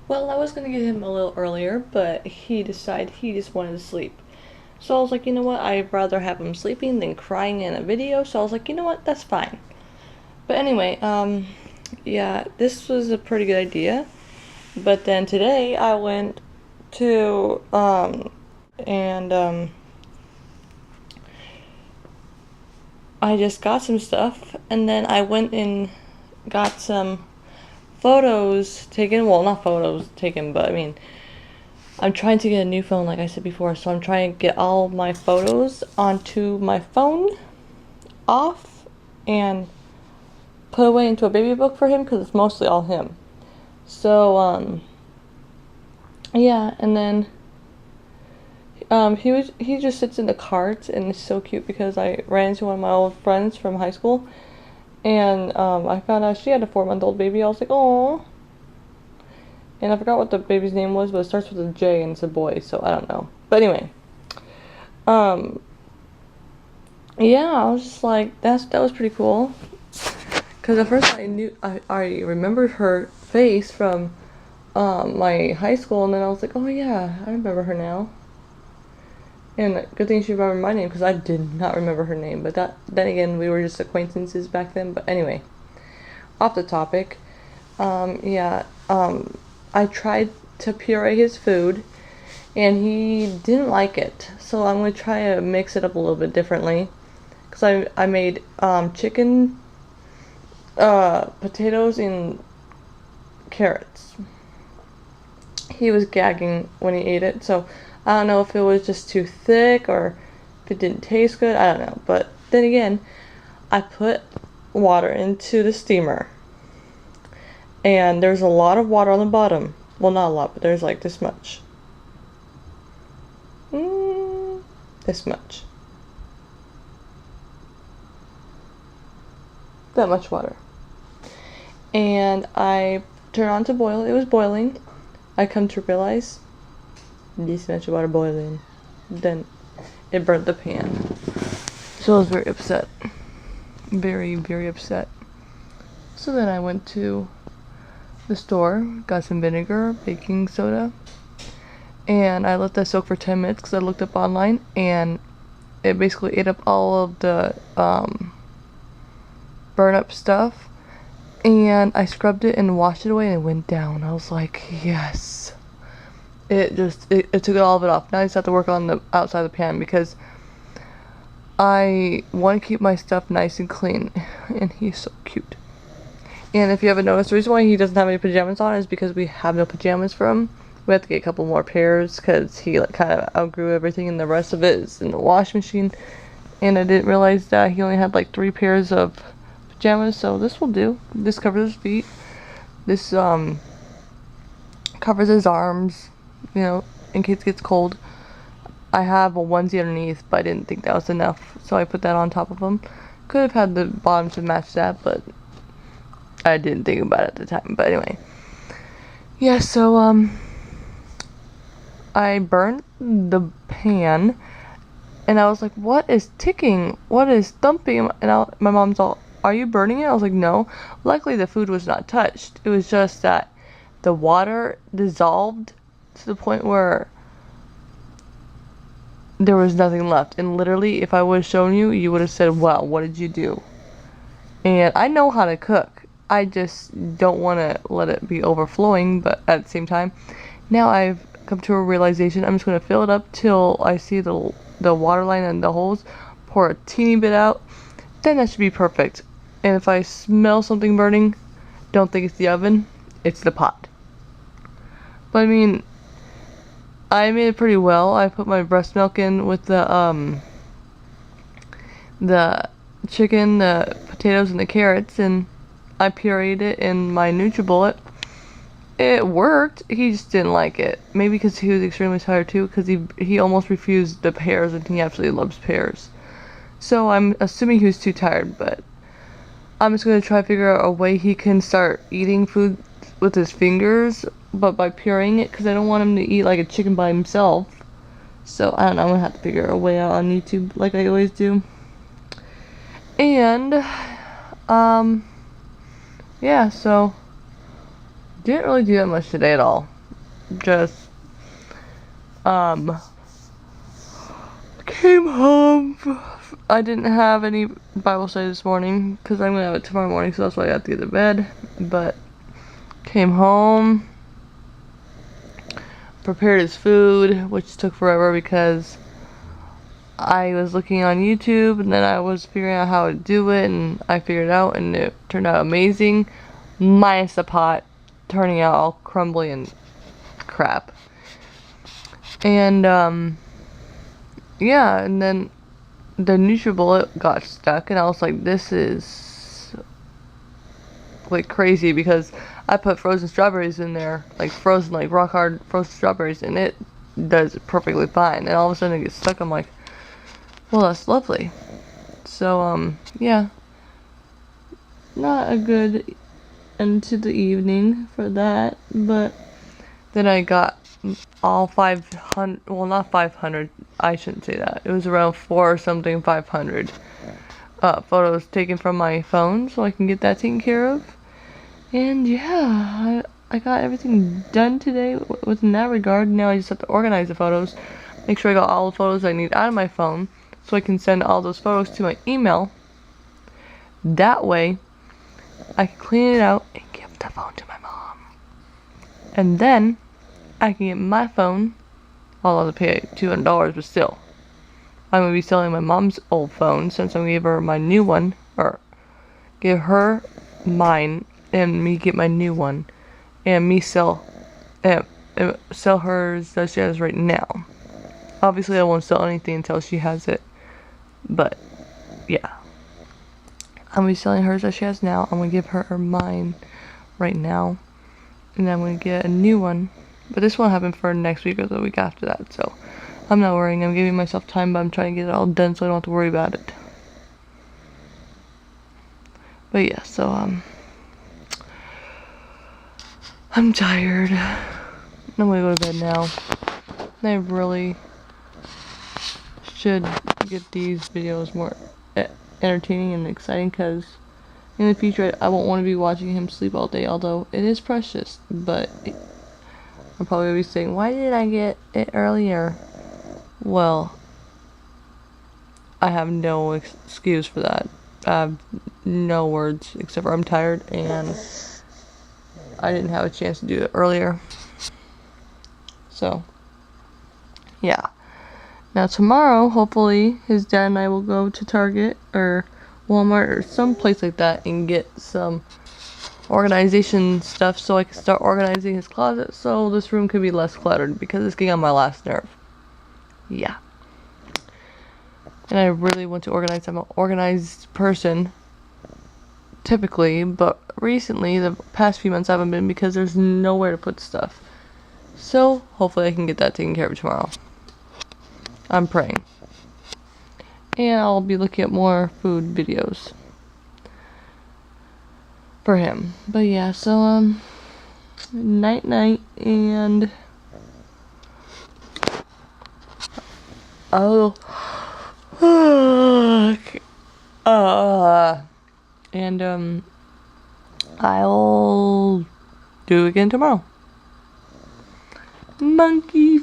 Well, I was gonna get him a little earlier, but he decided he just wanted to sleep. So I was like, you know what? I'd rather have him sleeping than crying in a video. So I was like, you know what? That's fine. But anyway, yeah, this was a pretty good idea. But then today I went to, and, I just got some stuff, and then I went and got some photos taken. Well, not photos taken, but I mean, I'm trying to get a new phone, like I said before, so I'm trying to get all my photos onto my phone, off, and put away into a baby book for him because it's mostly all him. So, yeah, and then he just sits in the cart and it's so cute because I ran into one of my old friends from high school and I found out she had a 4-month-old baby. I was like, oh, and I forgot what the baby's name was, but it starts with a J and it's a boy, so I don't know. But anyway, um, yeah, I was just like, that was pretty cool. Because at first I remembered her face from my high school, and then I was like, oh yeah, I remember her now. And good thing she remembered my name because I did not remember her name. But then again, we were just acquaintances back then. But anyway, off the topic. Yeah. I tried to puree his food, and he didn't like it. So I'm gonna try to mix it up a little bit differently. Cause I made chicken, potatoes, and carrots. He was gagging when he ate it, so I don't know if it was just too thick or if it didn't taste good. I don't know. But then again, I put water into the steamer, and there's a lot of water on the bottom. Well, not a lot, but there's like this much. This much. That much water. And I turned on to boil. It was boiling. I come to realize this much water boiling. Then it burnt the pan. So I was very upset. Very, very upset. So then I went to the store, got some vinegar, baking soda, and I let that soak for 10 minutes because I looked up online, and it basically ate up all of the burn up stuff, and I scrubbed it and washed it away and it went down. I was like, yes. It took all of it off. Now I just have to work on the outside of the pan because I want to keep my stuff nice and clean, and he's so cute. And if you haven't noticed, the reason why he doesn't have any pajamas on is because we have no pajamas for him. We have to get a couple more pairs because he like kind of outgrew everything, and the rest of it is in the washing machine. And I didn't realize that he only had like 3 pairs of pajamas, so this will do. This covers his feet. This covers his arms, you know, in case it gets cold. I have a onesie underneath, but I didn't think that was enough, so I put that on top of him. Could have had the bottom to match that, but I didn't think about it at the time. But anyway, yeah, so I burnt the pan, and I was like, what is ticking? What is thumping? And my mom's all, are you burning it? I was like, no. Luckily the food was not touched. It was just that the water dissolved to the point where there was nothing left. And literally, if I would have shown you, you would have said, wow, what did you do? And I know how to cook. I just don't want to let it be overflowing, but at the same time, now I've come to a realization. I'm just going to fill it up till I see the water line and the holes, pour a teeny bit out, then that should be perfect. And if I smell something burning, don't think it's the oven, it's the pot. But I mean, I made it pretty well. I put my breast milk in with the chicken, the potatoes, and the carrots, and I pureed it in my NutriBullet. It worked. He just didn't like it. Maybe because he was extremely tired too, because he almost refused the pears, and he absolutely loves pears. So I'm assuming he was too tired, but I'm just going to try to figure out a way he can start eating food with his fingers, but by pureeing it, because I don't want him to eat like a chicken by himself. So I don't know, I'm going to have to figure a way out on YouTube like I always do. And yeah, so didn't really do that much today at all. just came home. I didn't have any Bible study this morning because I'm gonna have it tomorrow morning, so that's why I got to get to bed. But came home, prepared his food, which took forever because I was looking on YouTube and then I was figuring out how to do it, and I figured it out and it turned out amazing, minus the pot turning out all crumbly and crap. And yeah, and then the NutriBullet got stuck, and I was like, this is like crazy, because I put frozen strawberries in there, like frozen, like rock hard frozen strawberries, and it does perfectly fine, and all of a sudden it gets stuck. I'm like, well, that's lovely. So yeah, not a good end to the evening for that. But then I got all 500, well, not 500, I shouldn't say that, it was around 4 or something, 500 photos taken from my phone, so I can get that taken care of. And yeah, I got everything done today within that regard. Now I just have to organize the photos, make sure I got all the photos I need out of my phone, so I can send all those photos to my email. That way I can clean it out and give the phone to my mom, and then I can get my phone. I'll have to pay $200, but still, I'm gonna be selling my mom's old phone, since I'm gonna give her my new one, or give her mine and me get my new one, and me sell hers that she has right now. Obviously I won't sell anything until she has it, but yeah, I'm gonna be selling hers that she has now. I'm gonna give her mine right now, and then I'm gonna get a new one, but this won't happen for next week or the week after that, so I'm not worrying. I'm giving myself time, but I'm trying to get it all done so I don't have to worry about it. But yeah, so I'm tired. I'm gonna go to bed now. I really should get these videos more entertaining and exciting, because in the future I won't want to be watching him sleep all day, although it is precious. But I'm probably gonna be saying, why did I get it earlier? Well, I have no excuse for that. I have no words except for I'm tired and I didn't have a chance to do it earlier. So yeah, now tomorrow hopefully his dad and I will go to Target or Walmart or some place like that and get some organization stuff, so I can start organizing his closet, so this room could be less cluttered, because it's getting on my last nerve. Yeah, and I really want to organize. I'm an organized person typically, but recently, the past few months, I haven't been, because there's nowhere to put stuff. So hopefully I can get that taken care of tomorrow. I'm praying. And I'll be looking at more food videos for him. But yeah, so night night, and and I'll do it again tomorrow. Monkey